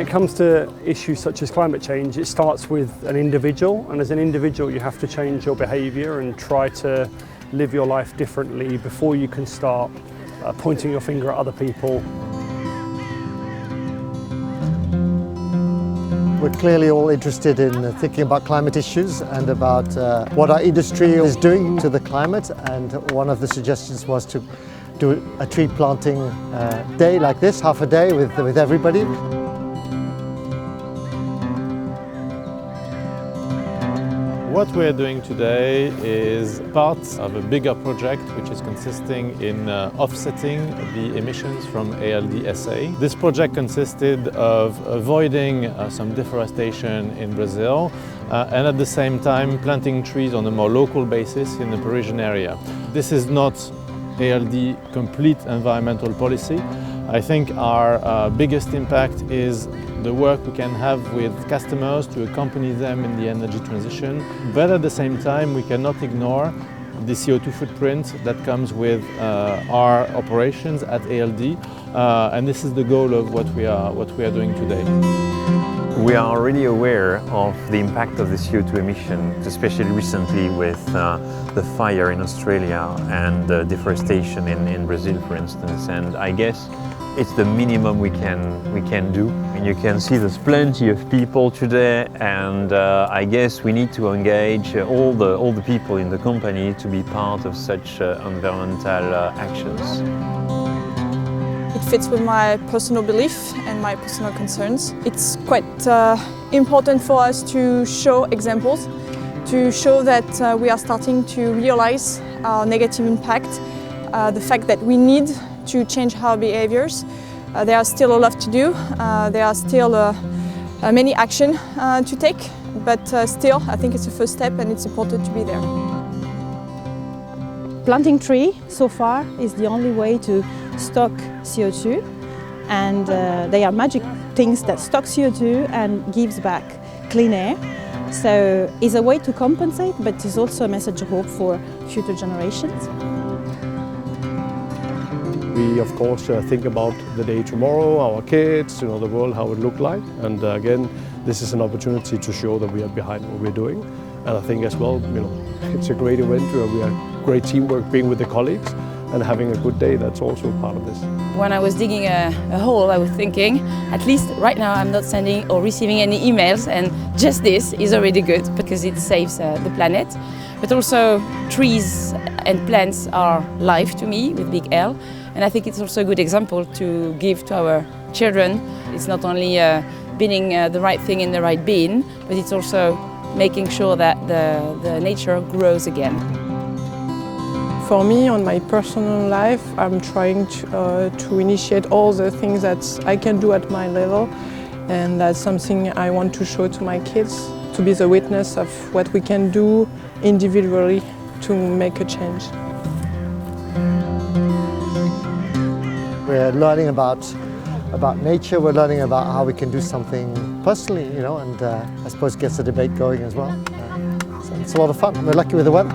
it comes to issues such as climate change, it starts with an individual, and as an individual you have to change your behaviour and try to live your life differently before you can start pointing your finger at other people. We're clearly all interested in thinking about climate issues and about what our industry is doing to the climate, and one of the suggestions was to do a tree planting day like this, half a day with everybody. What we're doing today is part of a bigger project which is consisting in offsetting the emissions from ALD SA. This project consisted of avoiding some deforestation in Brazil and at the same time planting trees on a more local basis in the Parisian area. This is not ALD complete environmental policy. I think our biggest impact is the work we can have with customers to accompany them in the energy transition. But at the same time, we cannot ignore the CO2 footprint that comes with our operations at ALD. And this is the goal of what we are doing today. We are already aware of the impact of the CO2 emissions, especially recently with the fire in Australia and deforestation in Brazil, for instance. And I guess it's the minimum we can do. And you can see there's plenty of people today, and I guess we need to engage all the people in the company to be part of such environmental actions. It fits with my personal belief and my personal concerns. It's quite important for us to show examples, to show that we are starting to realize our negative impact, the fact that we need to change our behaviors. There are still a lot to do. There are still many actions to take, but still I think it's a first step and it's important to be there. Planting tree so far is the only way to stock CO2, and they are magic things that stock CO2 and gives back clean air. So it's a way to compensate, but it's also a message of hope for future generations. We of course think about the day tomorrow, our kids, the world, how it look like. And again, this is an opportunity to show that we are behind what we're doing. And I think as well, it's a great event where we are great teamwork being with the colleagues and having a good day. That's also part of this. When I was digging a hole, I was thinking, at least right now I'm not sending or receiving any emails, and just this is already good because it saves the planet. But also trees and plants are life to me with big L. And I think it's also a good example to give to our children. It's not only binning the right thing in the right bin, but it's also making sure that the nature grows again. For me, on my personal life, I'm trying to initiate all the things that I can do at my level, and that's something I want to show to my kids, to be the witness of what we can do individually to make a change. We're learning about nature, we're learning about how we can do something personally, and I suppose gets the debate going as well. So it's a lot of fun. We're lucky with the weather.